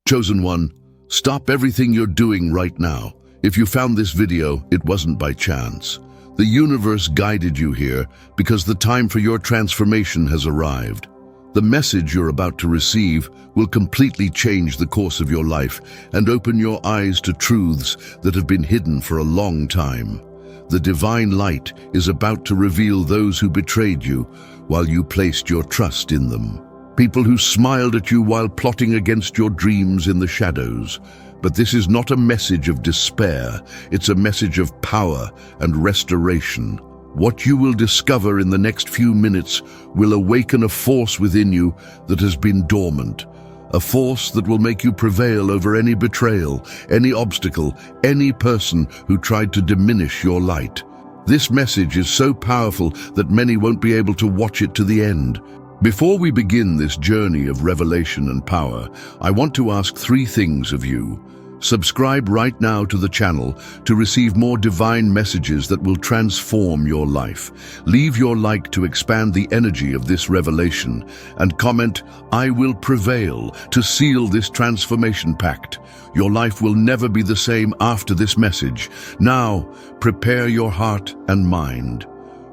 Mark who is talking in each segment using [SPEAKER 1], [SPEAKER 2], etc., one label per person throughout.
[SPEAKER 1] Chosen One, stop everything you're doing right now. If you found this video, it wasn't by chance. The universe guided you here because the time for your transformation has arrived. The message you're about to receive will completely change the course of your life and open your eyes to truths that have been hidden for a long time. The divine light is about to reveal those who betrayed you while you placed your trust in them. People who smiled at you while plotting against your dreams in the shadows. But this is not a message of despair, it's a message of power and restoration. What you will discover in the next few minutes will awaken a force within you that has been dormant. A force that will make you prevail over any betrayal, any obstacle, any person who tried to diminish your light. This message is so powerful that many won't be able to watch it to the end. Before we begin this journey of revelation and power, I want to ask 3 things of you. Subscribe right now to the channel to receive more divine messages that will transform your life. Leave your like to expand the energy of this revelation, and comment, "I will prevail," to seal this transformation pact. Your life will never be the same after this message. Now, prepare your heart and mind.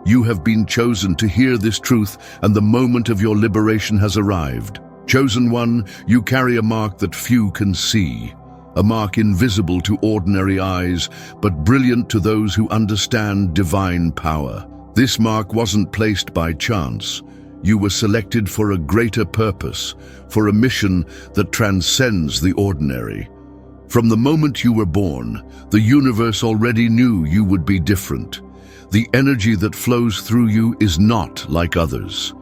[SPEAKER 1] You have been chosen to hear this truth, and the moment of your liberation has arrived. Chosen One, you carry a mark that few can see. A mark invisible to ordinary eyes, but brilliant to those who understand divine power. This mark wasn't placed by chance. You were selected for a greater purpose, for a mission that transcends the ordinary. From the moment you were born, the universe already knew you would be different. The energy that flows through you is not like others.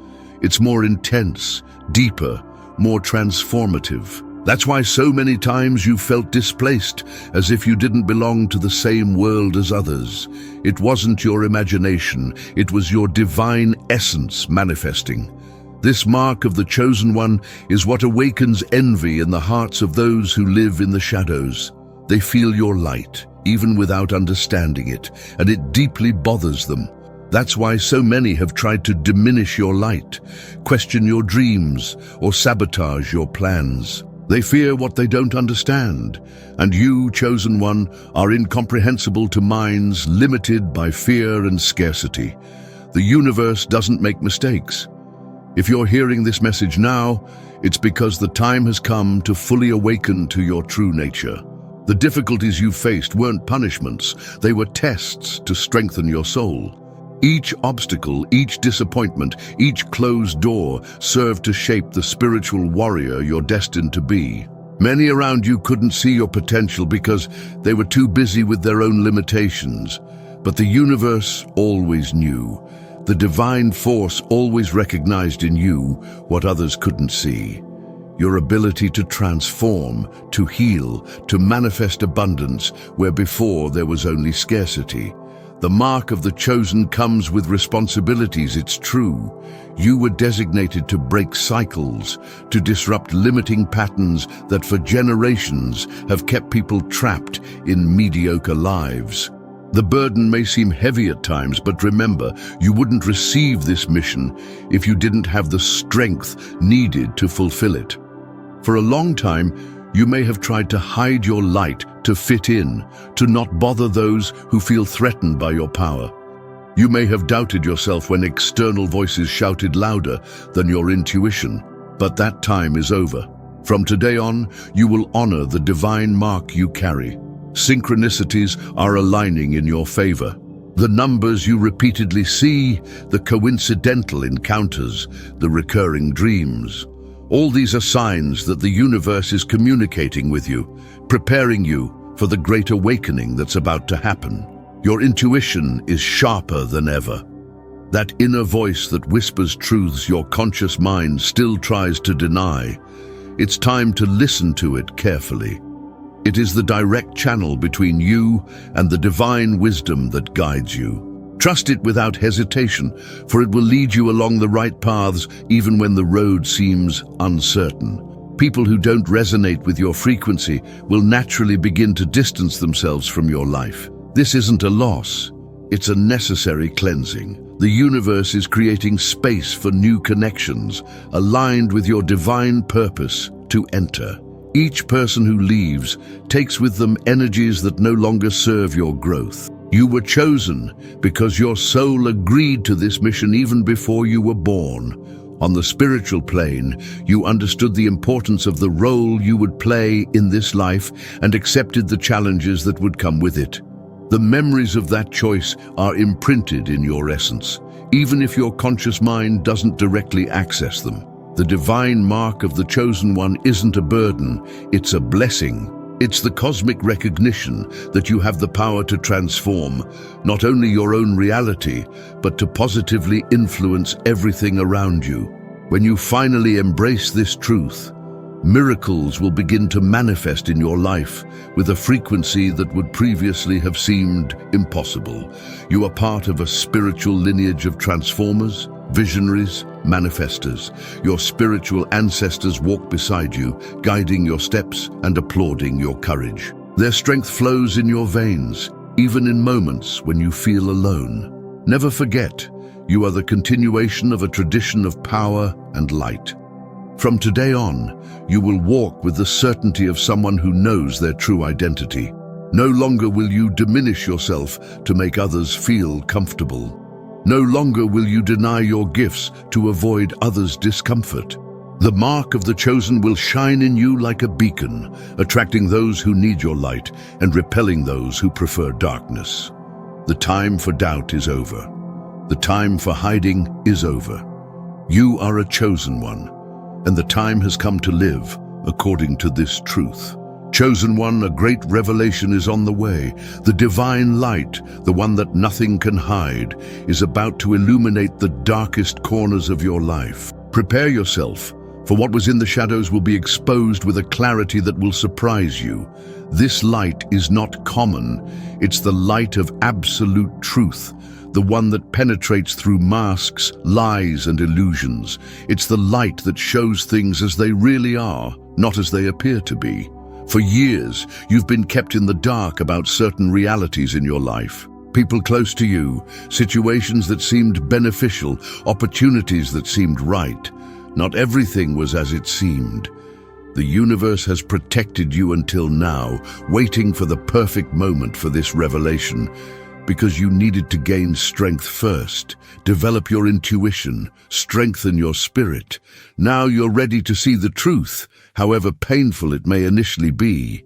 [SPEAKER 1] It's more intense, deeper, more transformative. That's why so many times you felt displaced, as if you didn't belong to the same world as others. It wasn't your imagination, it was your divine essence manifesting. This mark of the Chosen One is what awakens envy in the hearts of those who live in the shadows. They feel your light, even without understanding it, and it deeply bothers them. That's why so many have tried to diminish your light, question your dreams, or sabotage your plans. They fear what they don't understand, and you, Chosen One, are incomprehensible to minds limited by fear and scarcity. The universe doesn't make mistakes. If you're hearing this message now, it's because the time has come to fully awaken to your true nature. The difficulties you faced weren't punishments, they were tests to strengthen your soul. Each obstacle, each disappointment, each closed door served to shape the spiritual warrior you're destined to be. Many around you couldn't see your potential because they were too busy with their own limitations. But the universe always knew. The divine force always recognized in you what others couldn't see. Your ability to transform, to heal, to manifest abundance where before there was only scarcity. The mark of the chosen comes with responsibilities, it's true. You were designated to break cycles, to disrupt limiting patterns that for generations have kept people trapped in mediocre lives. The burden may seem heavy at times, but remember, you wouldn't receive this mission if you didn't have the strength needed to fulfill it. For a long time, you may have tried to hide your light, to fit in, to not bother those who feel threatened by your power. You may have doubted yourself when external voices shouted louder than your intuition, but that time is over. From today on, you will honor the divine mark you carry. Synchronicities are aligning in your favor. The numbers you repeatedly see, the coincidental encounters, the recurring dreams. All these are signs that the universe is communicating with you, preparing you for the great awakening that's about to happen. Your intuition is sharper than ever. That inner voice that whispers truths your conscious mind still tries to deny. It's time to listen to it carefully. It is the direct channel between you and the divine wisdom that guides you. Trust it without hesitation, for it will lead you along the right paths even when the road seems uncertain. People who don't resonate with your frequency will naturally begin to distance themselves from your life. This isn't a loss, it's a necessary cleansing. The universe is creating space for new connections, aligned with your divine purpose to enter. Each person who leaves takes with them energies that no longer serve your growth. You were chosen because your soul agreed to this mission even before you were born. On the spiritual plane, you understood the importance of the role you would play in this life and accepted the challenges that would come with it. The memories of that choice are imprinted in your essence, even if your conscious mind doesn't directly access them. The divine mark of the chosen one isn't a burden, it's a blessing. It's the cosmic recognition that you have the power to transform not only your own reality, but to positively influence everything around you. When you finally embrace this truth, miracles will begin to manifest in your life with a frequency that would previously have seemed impossible. You are part of a spiritual lineage of transformers, visionaries, manifestors. Your spiritual ancestors walk beside you, guiding your steps and applauding your courage. Their strength flows in your veins, even in moments when you feel alone. Never forget, you are the continuation of a tradition of power and light. From today on, you will walk with the certainty of someone who knows their true identity. No longer will you diminish yourself to make others feel comfortable. No longer will you deny your gifts to avoid others' discomfort. The mark of the chosen will shine in you like a beacon, attracting those who need your light and repelling those who prefer darkness. The time for doubt is over. The time for hiding is over. You are a chosen one, and the time has come to live according to this truth. Chosen one, a great revelation is on the way. The divine light, the one that nothing can hide, is about to illuminate the darkest corners of your life. Prepare yourself, for what was in the shadows will be exposed with a clarity that will surprise you. This light is not common. It's the light of absolute truth, the one that penetrates through masks, lies, and illusions. It's the light that shows things as they really are, not as they appear to be. For years, you've been kept in the dark about certain realities in your life. People close to you, situations that seemed beneficial, opportunities that seemed right. Not everything was as it seemed. The universe has protected you until now, waiting for the perfect moment for this revelation, because you needed to gain strength first, develop your intuition, strengthen your spirit. Now you're ready to see the truth, however painful it may initially be.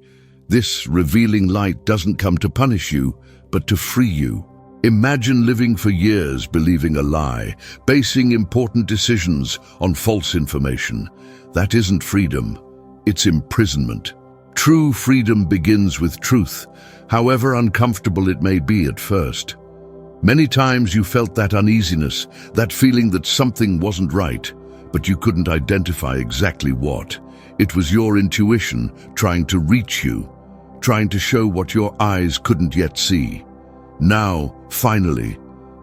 [SPEAKER 1] This revealing light doesn't come to punish you, but to free you. Imagine living for years believing a lie, basing important decisions on false information. That isn't freedom, it's imprisonment. True freedom begins with truth, however uncomfortable it may be at first. Many times you felt that uneasiness, that feeling that something wasn't right, but you couldn't identify exactly what. It was your intuition trying to reach you, trying to show what your eyes couldn't yet see. Now, finally,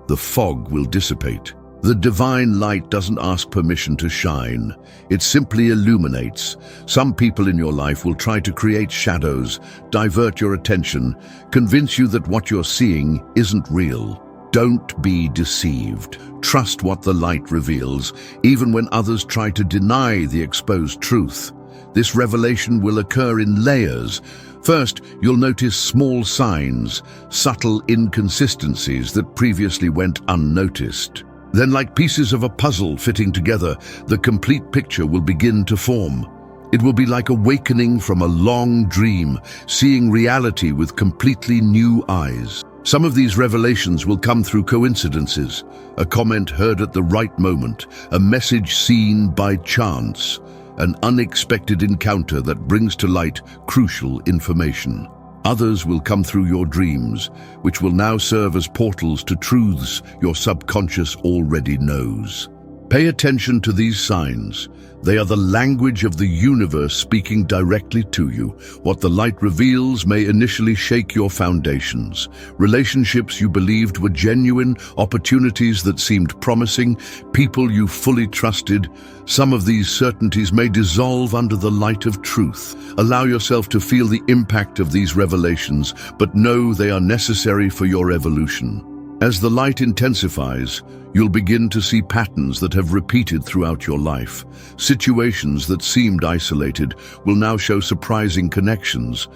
[SPEAKER 1] the fog will dissipate. The divine light doesn't ask permission to shine. It simply illuminates. Some people in your life will try to create shadows, divert your attention, convince you that what you're seeing isn't real. Don't be deceived. Trust what the light reveals, even when others try to deny the exposed truth. This revelation will occur in layers. First, you'll notice small signs, subtle inconsistencies that previously went unnoticed. Then, like pieces of a puzzle fitting together, the complete picture will begin to form. It will be like awakening from a long dream, seeing reality with completely new eyes. Some of these revelations will come through coincidences, a comment heard at the right moment, a message seen by chance, an unexpected encounter that brings to light crucial information. Others will come through your dreams, which will now serve as portals to truths your subconscious already knows. Pay attention to these signs. They are the language of the universe speaking directly to you. What the light reveals may initially shake your foundations. Relationships you believed were genuine, opportunities that seemed promising, people you fully trusted. Some of these certainties may dissolve under the light of truth. Allow yourself to feel the impact of these revelations, but know they are necessary for your evolution. As the light intensifies, you'll begin to see patterns that have repeated throughout your life. Situations that seemed isolated will now show surprising connections.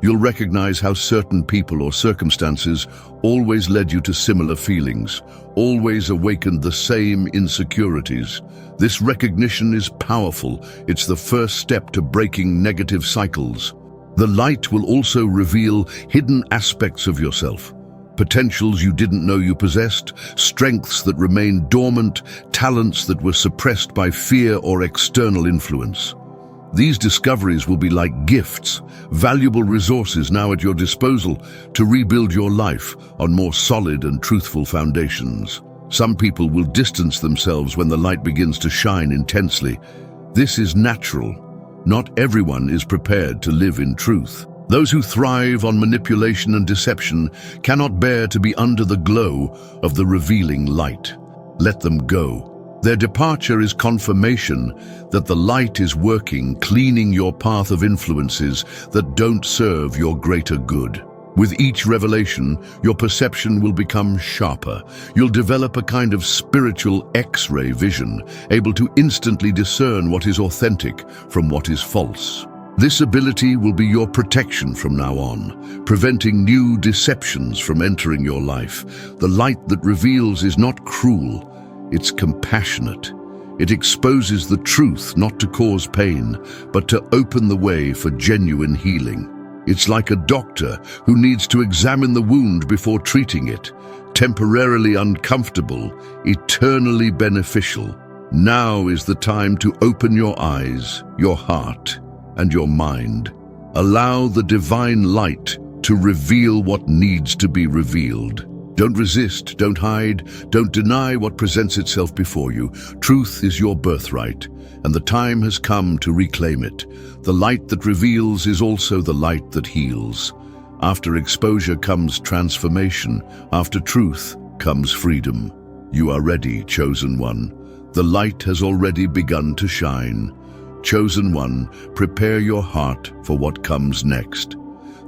[SPEAKER 1] You'll recognize how certain people or circumstances always led you to similar feelings, always awakened the same insecurities. This recognition is powerful. It's the first step to breaking negative cycles. The light will also reveal hidden aspects of yourself. Potentials you didn't know you possessed, strengths that remained dormant, talents that were suppressed by fear or external influence. These discoveries will be like gifts, valuable resources now at your disposal to rebuild your life on more solid and truthful foundations. Some people will distance themselves when the light begins to shine intensely. This is natural. Not everyone is prepared to live in truth. Those who thrive on manipulation and deception cannot bear to be under the glow of the revealing light. Let them go. Their departure is confirmation that the light is working, cleaning your path of influences that don't serve your greater good. With each revelation, your perception will become sharper. You'll develop a kind of spiritual X-ray vision, able to instantly discern what is authentic from what is false. This ability will be your protection from now on, preventing new deceptions from entering your life. The light that reveals is not cruel, it's compassionate. It exposes the truth not to cause pain, but to open the way for genuine healing. It's like a doctor who needs to examine the wound before treating it. Temporarily uncomfortable, eternally beneficial. Now is the time to open your eyes, your heart, and your mind. Allow the divine light to reveal what needs to be revealed. Don't resist, don't hide, don't deny what presents itself before you. Truth is your birthright, and the time has come to reclaim it. The light that reveals is also the light that heals. After exposure comes transformation. After truth comes freedom. You are ready, chosen one. The light has already begun to shine. Chosen one, prepare your heart for what comes next.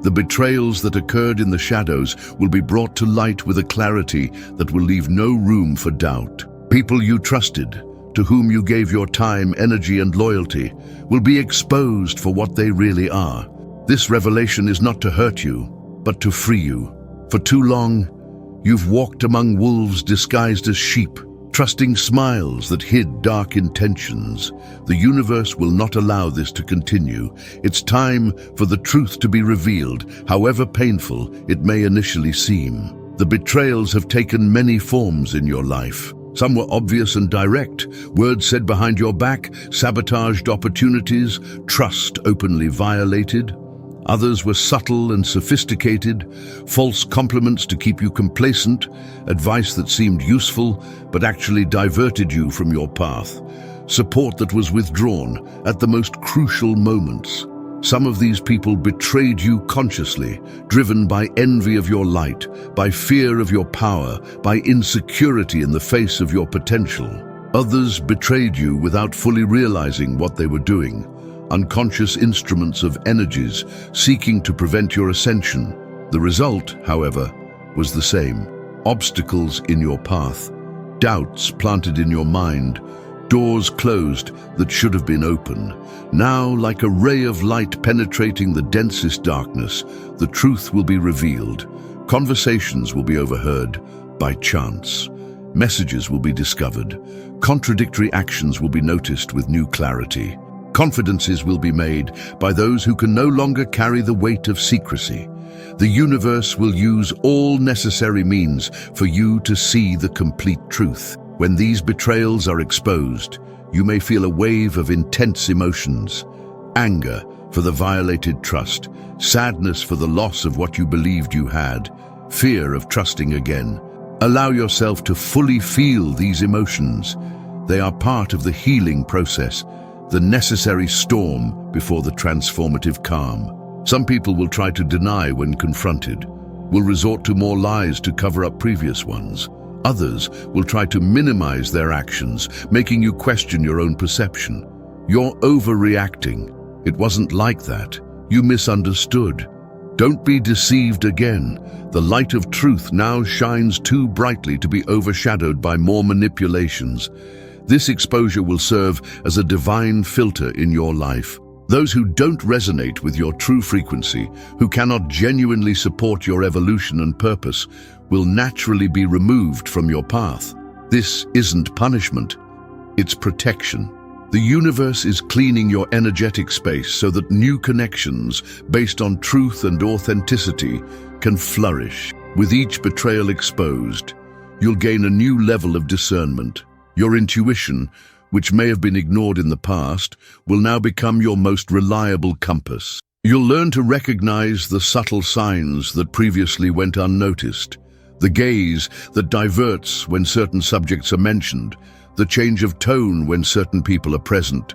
[SPEAKER 1] The betrayals that occurred in the shadows will be brought to light with a clarity that will leave no room for doubt. People you trusted, to whom you gave your time, energy, and loyalty, will be exposed for what they really are. This revelation is not to hurt you, but to free you. For too long, you've walked among wolves disguised as sheep, trusting smiles that hid dark intentions. The universe will not allow this to continue. It's time for the truth to be revealed, however painful it may initially seem. The betrayals have taken many forms in your life. Some were obvious and direct, words said behind your back, sabotaged opportunities, trust openly violated. Others were subtle and sophisticated, false compliments to keep you complacent, advice that seemed useful but actually diverted you from your path, support that was withdrawn at the most crucial moments. Some of these people betrayed you consciously, driven by envy of your light, by fear of your power, by insecurity in the face of your potential. Others betrayed you without fully realizing what they were doing. Unconscious instruments of energies seeking to prevent your ascension. The result, however, was the same. Obstacles in your path, doubts planted in your mind, doors closed that should have been open. Now, like a ray of light penetrating the densest darkness, the truth will be revealed. Conversations will be overheard by chance. Messages will be discovered. Contradictory actions will be noticed with new clarity. Confidences will be made by those who can no longer carry the weight of secrecy. The universe will use all necessary means for you to see the complete truth. When these betrayals are exposed, you may feel a wave of intense emotions. Anger for the violated trust, sadness for the loss of what you believed you had, fear of trusting again. Allow yourself to fully feel these emotions. They are part of the healing process, the necessary storm before the transformative calm. Some people will try to deny when confronted, will resort to more lies to cover up previous ones. Others will try to minimize their actions, making you question your own perception. You're overreacting. It wasn't like that. You misunderstood. Don't be deceived again. The light of truth now shines too brightly to be overshadowed by more manipulations. This exposure will serve as a divine filter in your life. Those who don't resonate with your true frequency, who cannot genuinely support your evolution and purpose, will naturally be removed from your path. This isn't punishment, it's protection. The universe is cleaning your energetic space so that new connections based on truth and authenticity can flourish. With each betrayal exposed, you'll gain a new level of discernment. Your intuition, which may have been ignored in the past, will now become your most reliable compass. You'll learn to recognize the subtle signs that previously went unnoticed, the gaze that diverts when certain subjects are mentioned, the change of tone when certain people are present,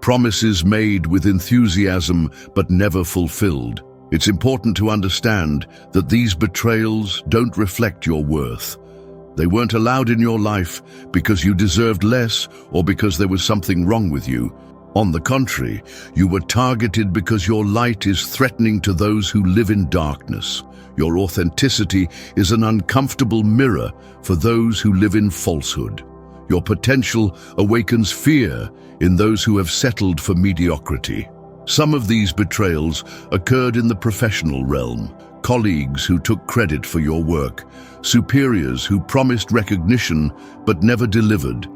[SPEAKER 1] promises made with enthusiasm but never fulfilled. It's important to understand that these betrayals don't reflect your worth. They weren't allowed in your life because you deserved less or because there was something wrong with you. On the contrary, you were targeted because your light is threatening to those who live in darkness. Your authenticity is an uncomfortable mirror for those who live in falsehood. Your potential awakens fear in those who have settled for mediocrity. Some of these betrayals occurred in the professional realm. Colleagues who took credit for your work, superiors who promised recognition but never delivered,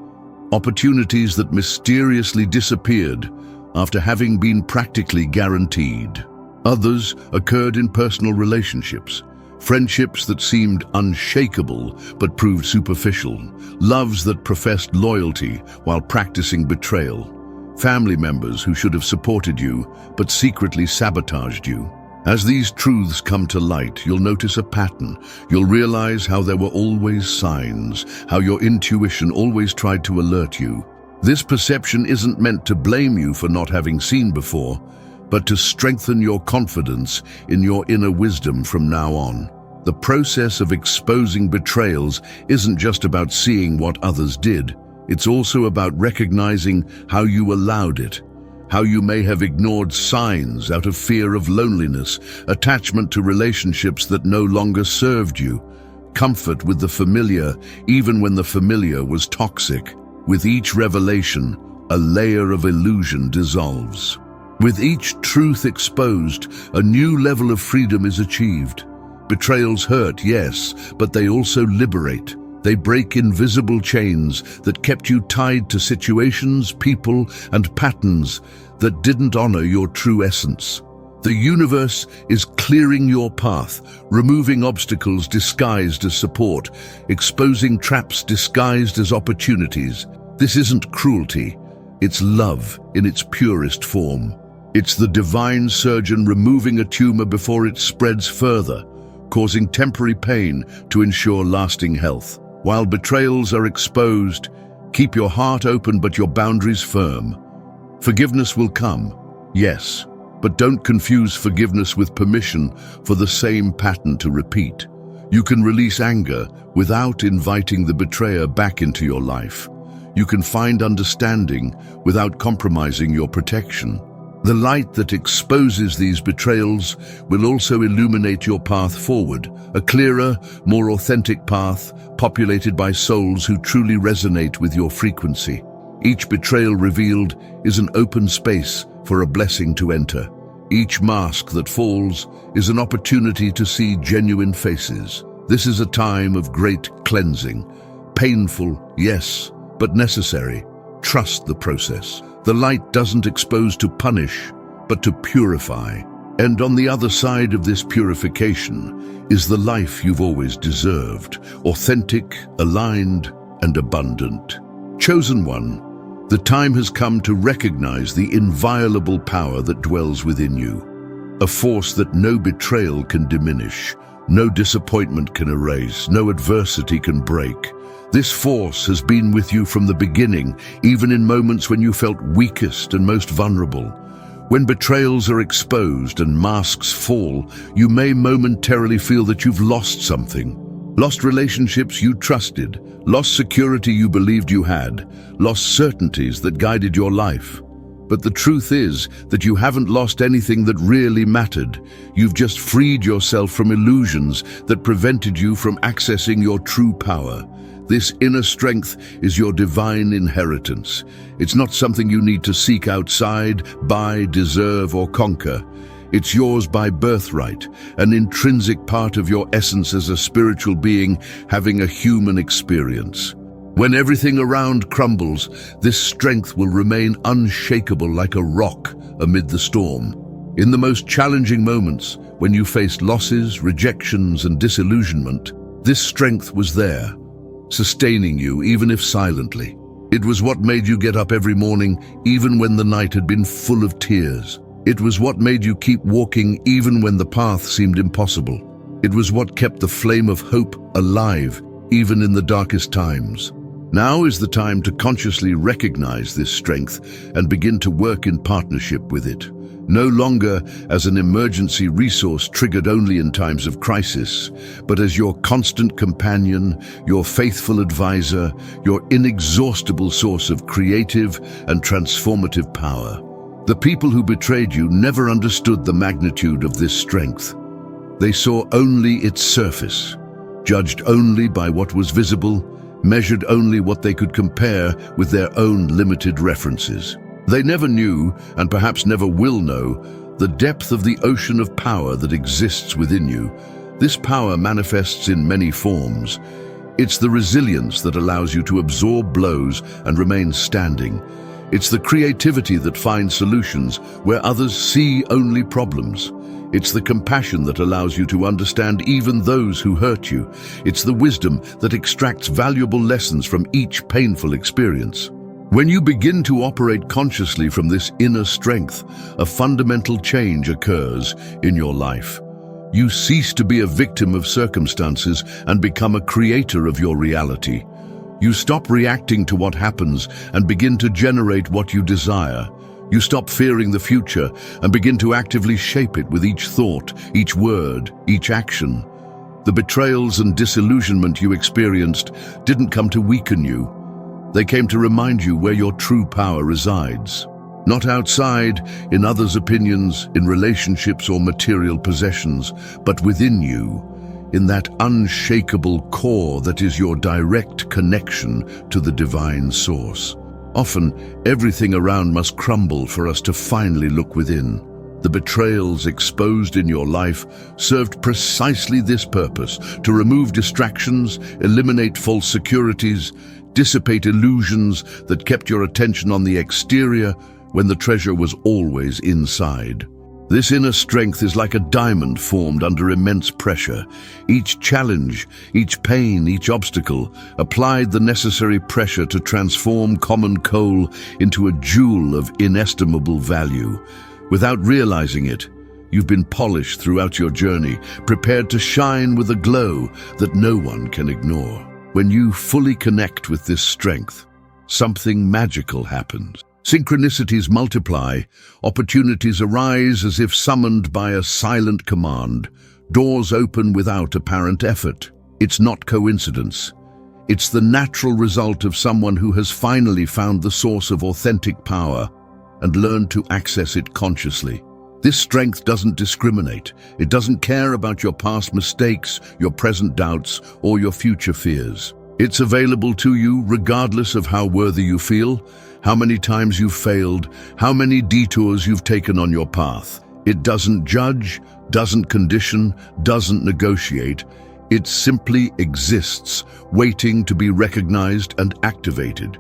[SPEAKER 1] opportunities that mysteriously disappeared after having been practically guaranteed. Others occurred in personal relationships, friendships that seemed unshakable but proved superficial, loves that professed loyalty while practicing betrayal, family members who should have supported you but secretly sabotaged you. As these truths come to light, you'll notice a pattern. You'll realize how there were always signs, how your intuition always tried to alert you. This perception isn't meant to blame you for not having seen before, but to strengthen your confidence in your inner wisdom from now on. The process of exposing betrayals isn't just about seeing what others did. It's also about recognizing how you allowed it, how you may have ignored signs out of fear of loneliness, attachment to relationships that no longer served you, comfort with the familiar even when the familiar was toxic. With each revelation, a layer of illusion dissolves. With each truth exposed, a new level of freedom is achieved. Betrayals hurt, yes, but they also liberate. They break invisible chains that kept you tied to situations, people, and patterns that didn't honor your true essence. The universe is clearing your path, removing obstacles disguised as support, exposing traps disguised as opportunities. This isn't cruelty, it's love in its purest form. It's the divine surgeon removing a tumor before it spreads further, causing temporary pain to ensure lasting health. While betrayals are exposed, keep your heart open but your boundaries firm. Forgiveness will come, yes, but don't confuse forgiveness with permission for the same pattern to repeat. You can release anger without inviting the betrayer back into your life. You can find understanding without compromising your protection. The light that exposes these betrayals will also illuminate your path forward, a clearer, more authentic path populated by souls who truly resonate with your frequency. Each betrayal revealed is an open space for a blessing to enter. Each mask that falls is an opportunity to see genuine faces. This is a time of great cleansing. Painful, yes, but necessary. Trust the process. The light doesn't expose to punish, but to purify. And on the other side of this purification is the life you've always deserved, authentic, aligned, and abundant. Chosen one, the time has come to recognize the inviolable power that dwells within you, a force that no betrayal can diminish, no disappointment can erase, no adversity can break. This force has been with you from the beginning, even in moments when you felt weakest and most vulnerable. When betrayals are exposed and masks fall, you may momentarily feel that you've lost something. Lost relationships you trusted, lost security you believed you had, lost certainties that guided your life. But the truth is that you haven't lost anything that really mattered. You've just freed yourself from illusions that prevented you from accessing your true power. This inner strength is your divine inheritance. It's not something you need to seek outside, buy, deserve, or conquer. It's yours by birthright, an intrinsic part of your essence as a spiritual being having a human experience. When everything around crumbles, this strength will remain unshakable like a rock amid the storm. In the most challenging moments, when you faced losses, rejections, and disillusionment, this strength was there, sustaining you even if silently. It was what made you get up every morning even when the night had been full of tears. It was what made you keep walking even when the path seemed impossible. It was what kept the flame of hope alive even in the darkest times. Now is the time to consciously recognize this strength and begin to work in partnership with it. No longer as an emergency resource triggered only in times of crisis, but as your constant companion, your faithful advisor, your inexhaustible source of creative and transformative power. The people who betrayed you never understood the magnitude of this strength. They saw only its surface, judged only by what was visible, measured only what they could compare with their own limited references. They never knew, and perhaps never will know, the depth of the ocean of power that exists within you. This power manifests in many forms. It's the resilience that allows you to absorb blows and remain standing. It's the creativity that finds solutions where others see only problems. It's the compassion that allows you to understand even those who hurt you. It's the wisdom that extracts valuable lessons from each painful experience. When you begin to operate consciously from this inner strength, a fundamental change occurs in your life. You cease to be a victim of circumstances and become a creator of your reality. You stop reacting to what happens and begin to generate what you desire. You stop fearing the future and begin to actively shape it with each thought, each word, each action. The betrayals and disillusionment you experienced didn't come to weaken you. They came to remind you where your true power resides. Not outside, in others' opinions, in relationships or material possessions, but within you, in that unshakable core that is your direct connection to the divine source. Often, everything around must crumble for us to finally look within. The betrayals exposed in your life served precisely this purpose: to remove distractions, eliminate false securities, dissipate illusions that kept your attention on the exterior when the treasure was always inside. This inner strength is like a diamond formed under immense pressure. Each challenge, each pain, each obstacle applied the necessary pressure to transform common coal into a jewel of inestimable value. Without realizing it, you've been polished throughout your journey, prepared to shine with a glow that no one can ignore. When you fully connect with this strength, something magical happens. Synchronicities multiply, opportunities arise as if summoned by a silent command. Doors open without apparent effort. It's not coincidence. It's the natural result of someone who has finally found the source of authentic power and learned to access it consciously. This strength doesn't discriminate. It doesn't care about your past mistakes, your present doubts, or your future fears. It's available to you regardless of how worthy you feel, how many times you've failed, how many detours you've taken on your path. It doesn't judge, doesn't condition, doesn't negotiate. It simply exists, waiting to be recognized and activated.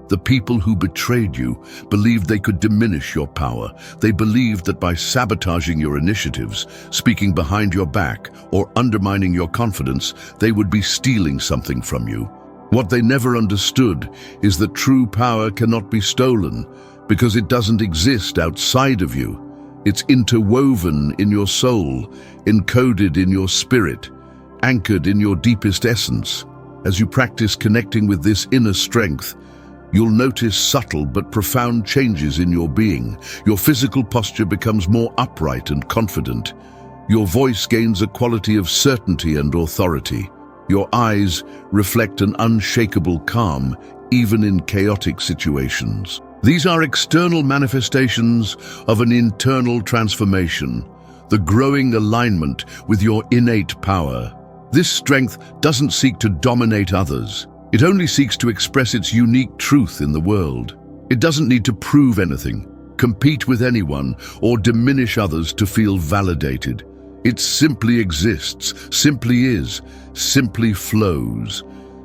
[SPEAKER 1] The people who betrayed you believed they could diminish your power. They believed that by sabotaging your initiatives, speaking behind your back, or undermining your confidence, they would be stealing something from you. What they never understood is that true power cannot be stolen because it doesn't exist outside of you. It's interwoven in your soul, encoded in your spirit, anchored in your deepest essence. As you practice connecting with this inner strength, you'll notice subtle but profound changes in your being. Your physical posture becomes more upright and confident. Your voice gains a quality of certainty and authority. Your eyes reflect an unshakable calm, even in chaotic situations. These are external manifestations of an internal transformation, the growing alignment with your innate power. This strength doesn't seek to dominate others. It only seeks to express its unique truth in the world. It doesn't need to prove anything, compete with anyone, or diminish others to feel validated. It simply exists, simply is, simply flows.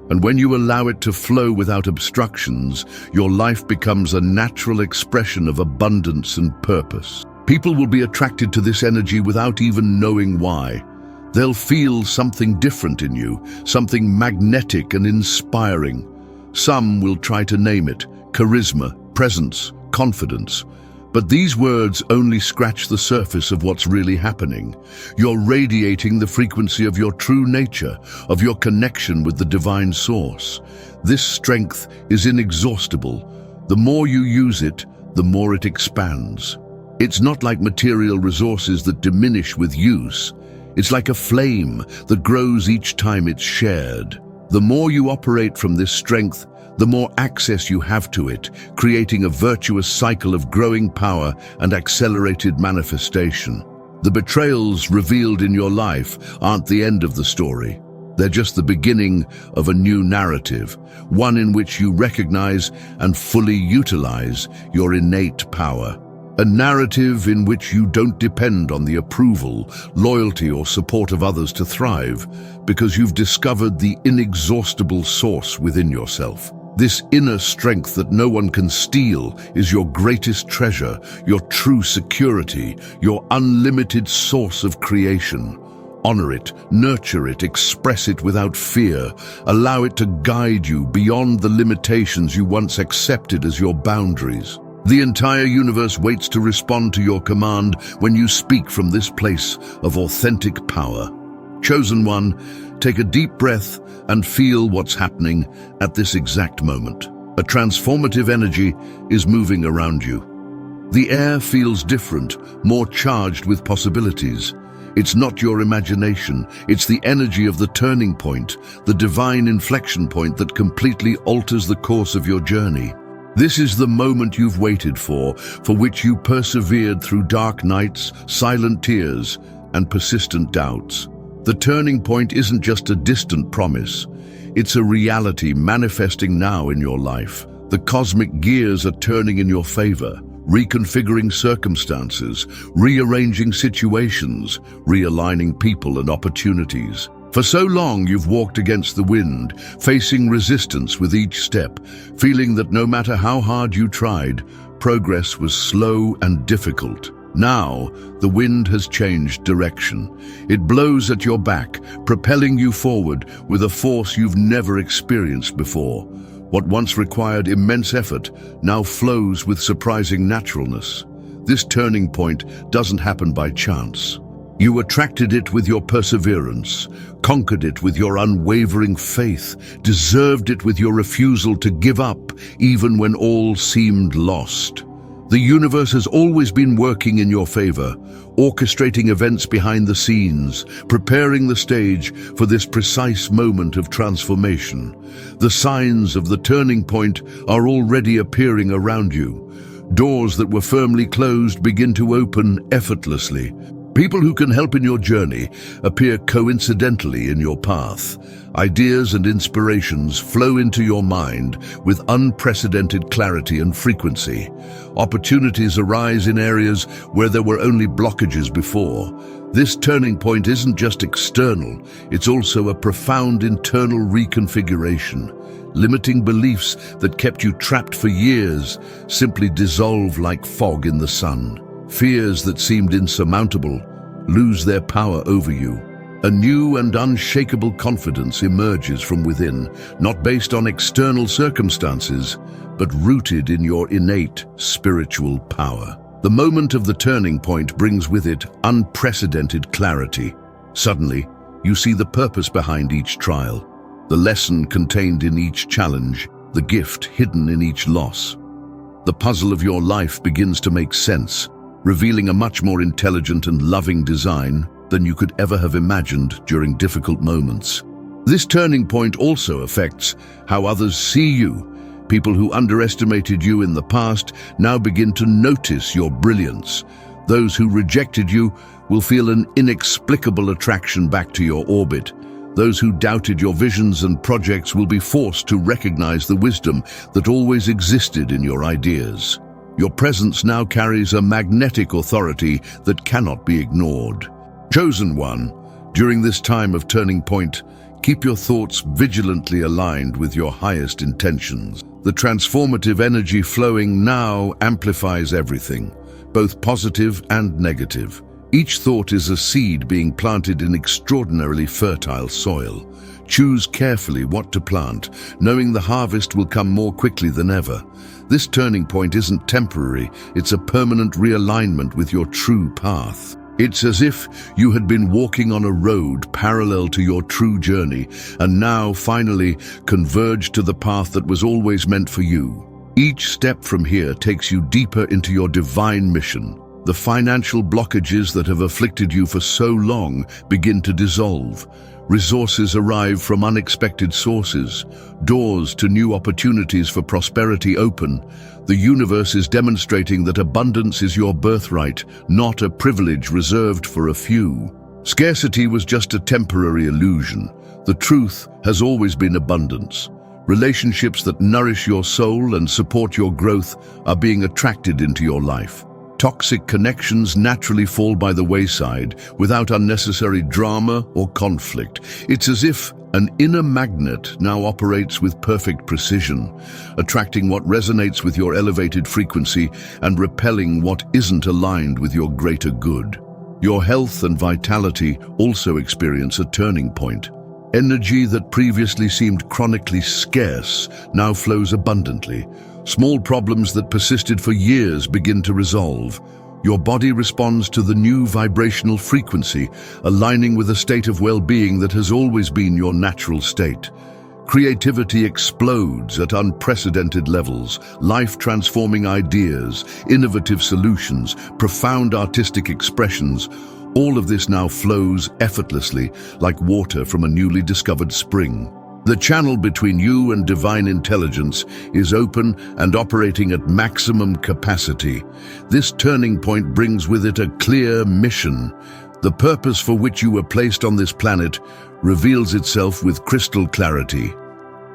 [SPEAKER 1] And when you allow it to flow without obstructions, your life becomes a natural expression of abundance and purpose. People will be attracted to this energy without even knowing why. They'll feel something different in you, something magnetic and inspiring. Some will try to name it charisma, presence, confidence. But these words only scratch the surface of what's really happening. You're radiating the frequency of your true nature, of your connection with the divine source. This strength is inexhaustible. The more you use it, the more it expands. It's not like material resources that diminish with use. It's like a flame that grows each time it's shared. The more you operate from this strength, the more access you have to it, creating a virtuous cycle of growing power and accelerated manifestation. The betrayals revealed in your life aren't the end of the story. They're just the beginning of a new narrative, one in which you recognize and fully utilize your innate power. A narrative in which you don't depend on the approval, loyalty, or support of others to thrive, because you've discovered the inexhaustible source within yourself. This inner strength that no one can steal is your greatest treasure, your true security, your unlimited source of creation. Honor it, nurture it, express it without fear. Allow it to guide you beyond the limitations you once accepted as your boundaries. The entire universe waits to respond to your command when you speak from this place of authentic power. Chosen one, take a deep breath and feel what's happening at this exact moment. A transformative energy is moving around you. The air feels different, more charged with possibilities. It's not your imagination, it's the energy of the turning point, the divine inflection point that completely alters the course of your journey. This is the moment you've waited for which you persevered through dark nights, silent tears, and persistent doubts. The turning point isn't just a distant promise. It's a reality manifesting now in your life. The cosmic gears are turning in your favor, reconfiguring circumstances, rearranging situations, realigning people and opportunities. For so long you've walked against the wind, facing resistance with each step, feeling that no matter how hard you tried, progress was slow and difficult. Now, the wind has changed direction. It blows at your back, propelling you forward with a force you've never experienced before. What once required immense effort now flows with surprising naturalness. This turning point doesn't happen by chance. You attracted it with your perseverance, conquered it with your unwavering faith, deserved it with your refusal to give up even when all seemed lost. The universe has always been working in your favor, orchestrating events behind the scenes, preparing the stage for this precise moment of transformation. The signs of the turning point are already appearing around you. Doors that were firmly closed begin to open effortlessly. People who can help in your journey appear coincidentally in your path. Ideas and inspirations flow into your mind with unprecedented clarity and frequency. Opportunities arise in areas where there were only blockages before. This turning point isn't just external, it's also a profound internal reconfiguration. Limiting beliefs that kept you trapped for years simply dissolve like fog in the sun. Fears that seemed insurmountable lose their power over you. A new and unshakable confidence emerges from within, not based on external circumstances, but rooted in your innate spiritual power. The moment of the turning point brings with it unprecedented clarity. Suddenly, you see the purpose behind each trial, the lesson contained in each challenge, the gift hidden in each loss. The puzzle of your life begins to make sense, revealing a much more intelligent and loving design than you could ever have imagined during difficult moments. This turning point also affects how others see you. People who underestimated you in the past now begin to notice your brilliance. Those who rejected you will feel an inexplicable attraction back to your orbit. Those who doubted your visions and projects will be forced to recognize the wisdom that always existed in your ideas. Your presence now carries a magnetic authority that cannot be ignored. Chosen one, during this time of turning point, keep your thoughts vigilantly aligned with your highest intentions. The transformative energy flowing now amplifies everything, both positive and negative. Each thought is a seed being planted in extraordinarily fertile soil. Choose carefully what to plant, knowing the harvest will come more quickly than ever. This turning point isn't temporary, it's a permanent realignment with your true path. It's as if you had been walking on a road parallel to your true journey and now finally converged to the path that was always meant for you. Each step from here takes you deeper into your divine mission. The financial blockages that have afflicted you for so long begin to dissolve. Resources arrive from unexpected sources. Doors to new opportunities for prosperity open. The universe is demonstrating that abundance is your birthright, not a privilege reserved for a few. Scarcity was just a temporary illusion. The truth has always been abundance. Relationships that nourish your soul and support your growth are being attracted into your life. Toxic connections naturally fall by the wayside without unnecessary drama or conflict. It's as if an inner magnet now operates with perfect precision, attracting what resonates with your elevated frequency and repelling what isn't aligned with your greater good. Your health and vitality also experience a turning point. Energy that previously seemed chronically scarce now flows abundantly. Small problems that persisted for years begin to resolve. Your body responds to the new vibrational frequency, aligning with a state of well-being that has always been your natural state. Creativity explodes at unprecedented levels, life-transforming ideas, innovative solutions, profound artistic expressions. All of this now flows effortlessly, like water from a newly discovered spring. The channel between you and divine intelligence is open and operating at maximum capacity. This turning point brings with it a clear mission. The purpose for which you were placed on this planet reveals itself with crystal clarity.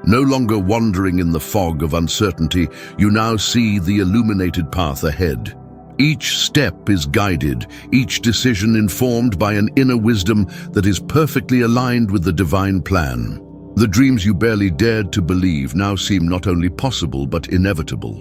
[SPEAKER 1] No longer wandering in the fog of uncertainty, you now see the illuminated path ahead. Each step is guided, each decision informed by an inner wisdom that is perfectly aligned with the divine plan. The dreams you barely dared to believe now seem not only possible but inevitable.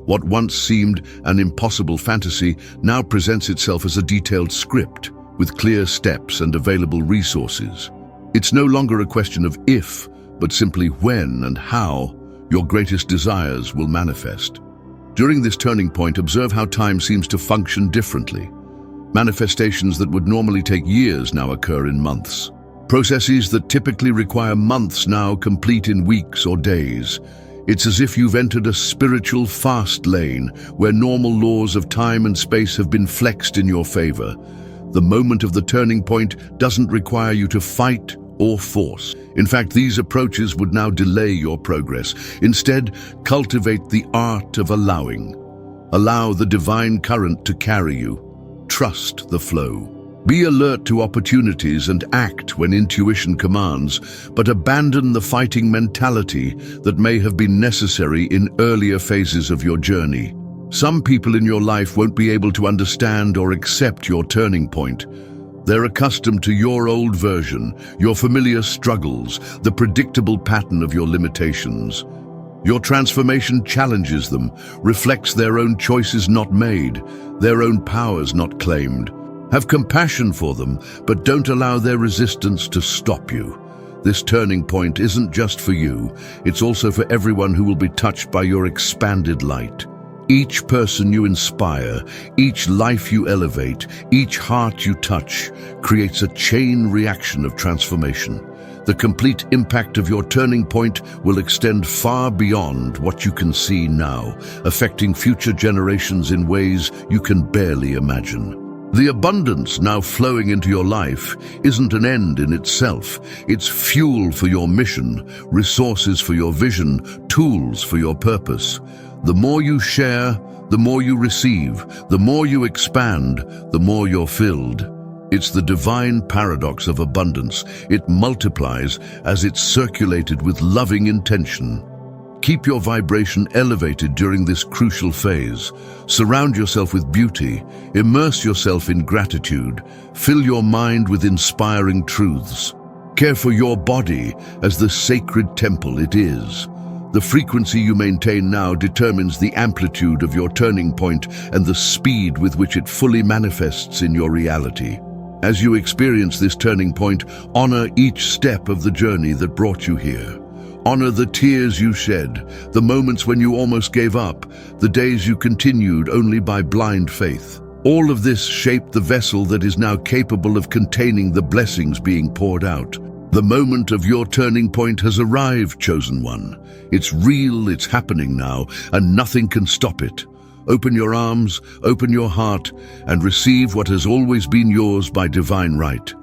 [SPEAKER 1] What once seemed an impossible fantasy now presents itself as a detailed script, with clear steps and available resources. It's no longer a question of if, but simply when and how your greatest desires will manifest. During this turning point, observe how time seems to function differently. Manifestations that would normally take years now occur in months. Processes that typically require months now complete in weeks or days. It's as if you've entered a spiritual fast lane where normal laws of time and space have been flexed in your favor. The moment of the turning point doesn't require you to fight or force. In fact, these approaches would now delay your progress. Instead, cultivate the art of allowing. Allow the divine current to carry you. Trust the flow. Be alert to opportunities and act when intuition commands, but abandon the fighting mentality that may have been necessary in earlier phases of your journey. Some people in your life won't be able to understand or accept your turning point. They're accustomed to your old version, your familiar struggles, the predictable pattern of your limitations. Your transformation challenges them, reflects their own choices not made, their own powers not claimed. Have compassion for them, but don't allow their resistance to stop you. This turning point isn't just for you, it's also for everyone who will be touched by your expanded light. Each person you inspire, each life you elevate, each heart you touch, creates a chain reaction of transformation. The complete impact of your turning point will extend far beyond what you can see now, affecting future generations in ways you can barely imagine. The abundance now flowing into your life isn't an end in itself. It's fuel for your mission, resources for your vision, tools for your purpose. The more you share, the more you receive. The more you expand, the more you're filled. It's the divine paradox of abundance. It multiplies as it's circulated with loving intention. Keep your vibration elevated during this crucial phase. Surround yourself with beauty. Immerse yourself in gratitude. Fill your mind with inspiring truths. Care for your body as the sacred temple it is. The frequency you maintain now determines the amplitude of your turning point and the speed with which it fully manifests in your reality. As you experience this turning point, honor each step of the journey that brought you here. Honor the tears you shed, the moments when you almost gave up, the days you continued only by blind faith. All of this shaped the vessel that is now capable of containing the blessings being poured out. The moment of your turning point has arrived, chosen one. It's real, it's happening now, and nothing can stop it. Open your arms, open your heart, and receive what has always been yours by divine right.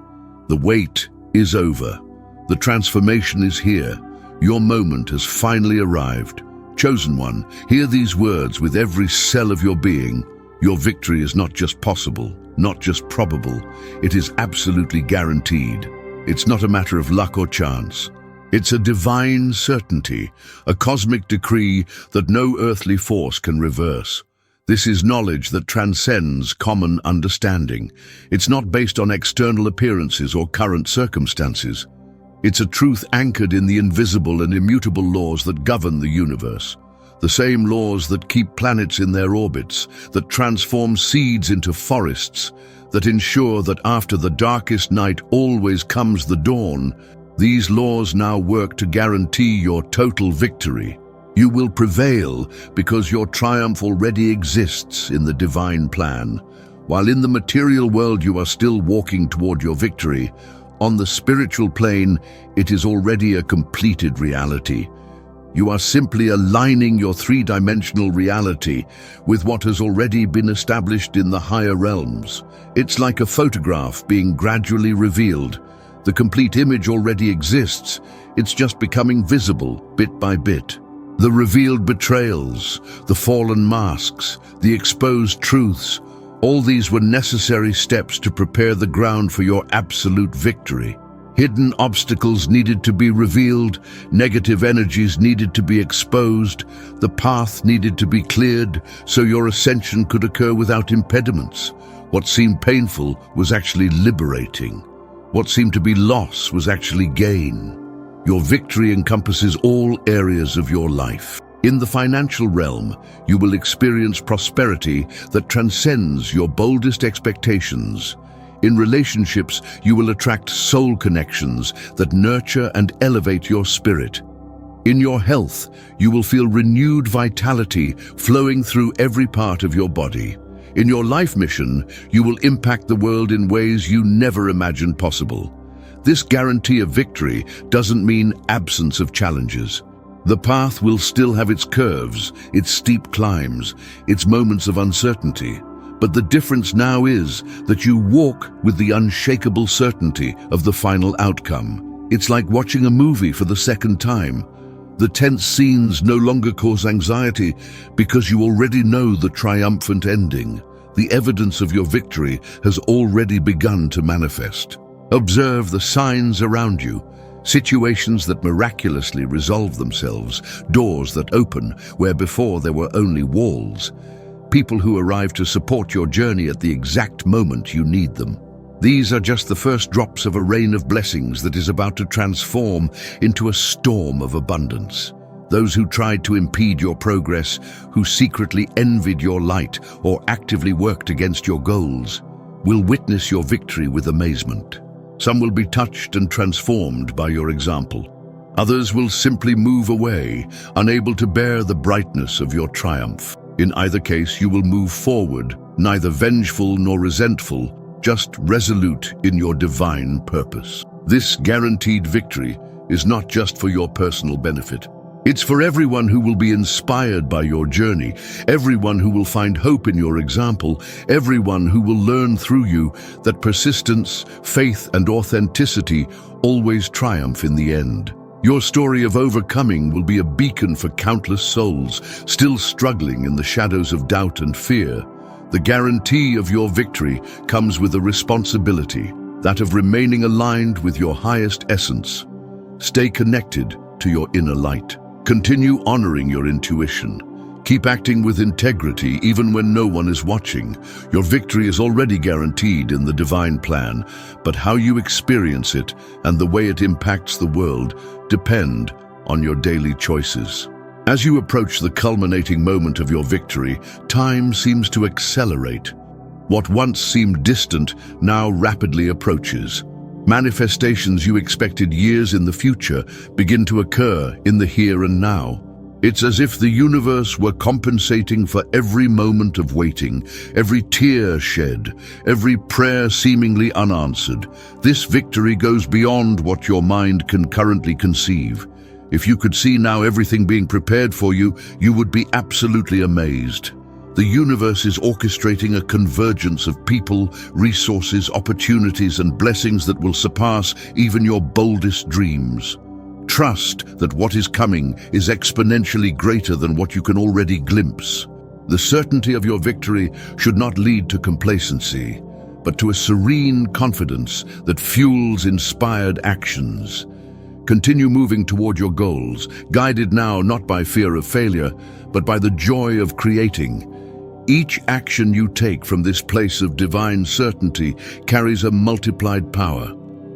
[SPEAKER 1] The wait is over. The transformation is here. Your moment has finally arrived. Chosen one, hear these words with every cell of your being. Your victory is not just possible, not just probable. It is absolutely guaranteed. It's not a matter of luck or chance. It's a divine certainty, a cosmic decree that no earthly force can reverse. This is knowledge that transcends common understanding. It's not based on external appearances or current circumstances. It's a truth anchored in the invisible and immutable laws that govern the universe. The same laws that keep planets in their orbits, that transform seeds into forests, that ensure that after the darkest night always comes the dawn. These laws now work to guarantee your total victory. You will prevail because your triumph already exists in the divine plan. While in the material world you are still walking toward your victory, on the spiritual plane, it is already a completed reality. You are simply aligning your three-dimensional reality with what has already been established in the higher realms. It's like a photograph being gradually revealed. The complete image already exists. It's just becoming visible, bit by bit. The revealed betrayals, the fallen masks, the exposed truths, all these were necessary steps to prepare the ground for your absolute victory. Hidden obstacles needed to be revealed, negative energies needed to be exposed, the path needed to be cleared so your ascension could occur without impediments. What seemed painful was actually liberating. What seemed to be loss was actually gain. Your victory encompasses all areas of your life. In the financial realm, you will experience prosperity that transcends your boldest expectations. In relationships, you will attract soul connections that nurture and elevate your spirit. In your health, you will feel renewed vitality flowing through every part of your body. In your life mission, you will impact the world in ways you never imagined possible. This guarantee of victory doesn't mean absence of challenges. The path will still have its curves, its steep climbs, its moments of uncertainty. But the difference now is that you walk with the unshakable certainty of the final outcome. It's like watching a movie for the second time. The tense scenes no longer cause anxiety because you already know the triumphant ending. The evidence of your victory has already begun to manifest. Observe the signs around you. Situations that miraculously resolve themselves, doors that open where before there were only walls. People who arrive to support your journey at the exact moment you need them. These are just the first drops of a rain of blessings that is about to transform into a storm of abundance. Those who tried to impede your progress, who secretly envied your light or actively worked against your goals, will witness your victory with amazement. Some will be touched and transformed by your example. Others will simply move away, unable to bear the brightness of your triumph. In either case, you will move forward, neither vengeful nor resentful, just resolute in your divine purpose. This guaranteed victory is not just for your personal benefit. It's for everyone who will be inspired by your journey, everyone who will find hope in your example, everyone who will learn through you that persistence, faith, and authenticity always triumph in the end. Your story of overcoming will be a beacon for countless souls still struggling in the shadows of doubt and fear. The guarantee of your victory comes with a responsibility, that of remaining aligned with your highest essence. Stay connected to your inner light. Continue honoring your intuition. Keep acting with integrity even when no one is watching. Your victory is already guaranteed in the divine plan, but how you experience it and the way it impacts the world depend on your daily choices. As you approach the culminating moment of your victory, time seems to accelerate. What once seemed distant now rapidly approaches. Manifestations you expected years in the future begin to occur in the here and now. It's as if the universe were compensating for every moment of waiting, every tear shed, every prayer seemingly unanswered. This victory goes beyond what your mind can currently conceive. If you could see now everything being prepared for you, you would be absolutely amazed. The universe is orchestrating a convergence of people, resources, opportunities, and blessings that will surpass even your boldest dreams. Trust that what is coming is exponentially greater than what you can already glimpse. The certainty of your victory should not lead to complacency, but to a serene confidence that fuels inspired actions. Continue moving toward your goals, guided now not by fear of failure, but by the joy of creating. Each action you take from this place of divine certainty carries a multiplied power,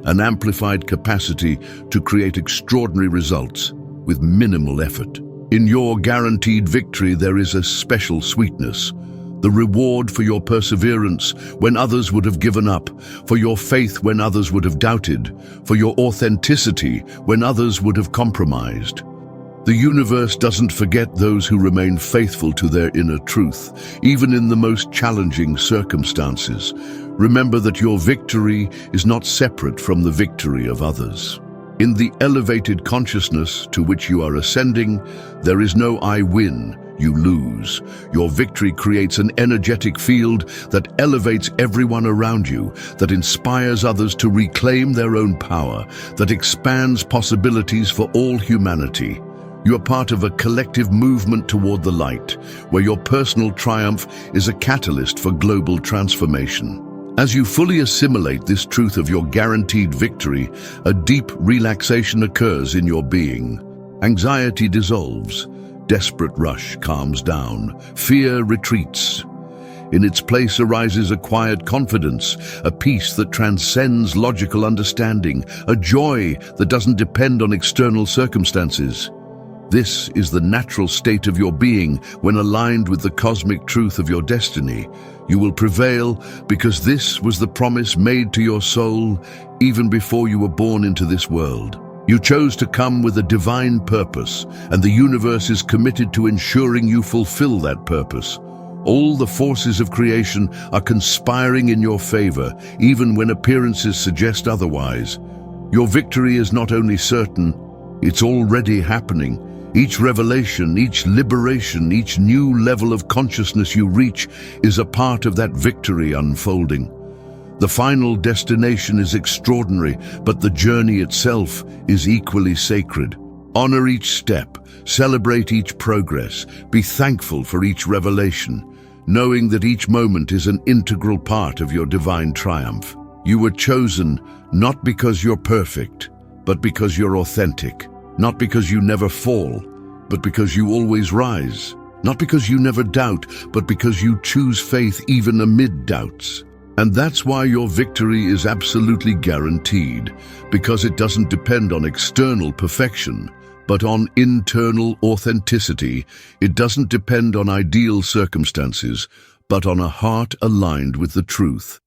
[SPEAKER 1] an amplified capacity to create extraordinary results with minimal effort. In your guaranteed victory, there is a special sweetness, the reward for your perseverance when others would have given up, for your faith when others would have doubted, for your authenticity when others would have compromised. The universe doesn't forget those who remain faithful to their inner truth, even in the most challenging circumstances. Remember that your victory is not separate from the victory of others. In the elevated consciousness to which you are ascending, there is no I win, you lose. Your victory creates an energetic field that elevates everyone around you, that inspires others to reclaim their own power, that expands possibilities for all humanity. You are part of a collective movement toward the light, where your personal triumph is a catalyst for global transformation. As you fully assimilate this truth of your guaranteed victory, a deep relaxation occurs in your being. Anxiety dissolves, desperate rush calms down, fear retreats. In its place arises a quiet confidence, a peace that transcends logical understanding, a joy that doesn't depend on external circumstances. This is the natural state of your being when aligned with the cosmic truth of your destiny. You will prevail because this was the promise made to your soul even before you were born into this world. You chose to come with a divine purpose, and the universe is committed to ensuring you fulfill that purpose. All the forces of creation are conspiring in your favor, even when appearances suggest otherwise. Your victory is not only certain, it's already happening. Each revelation, each liberation, each new level of consciousness you reach is a part of that victory unfolding. The final destination is extraordinary, but the journey itself is equally sacred. Honor each step, celebrate each progress, be thankful for each revelation, knowing that each moment is an integral part of your divine triumph. You were chosen not because you're perfect, but because you're authentic. Not because you never fall, but because you always rise. Not because you never doubt, but because you choose faith even amid doubts. And that's why your victory is absolutely guaranteed, because it doesn't depend on external perfection, but on internal authenticity. It doesn't depend on ideal circumstances, but on a heart aligned with the truth.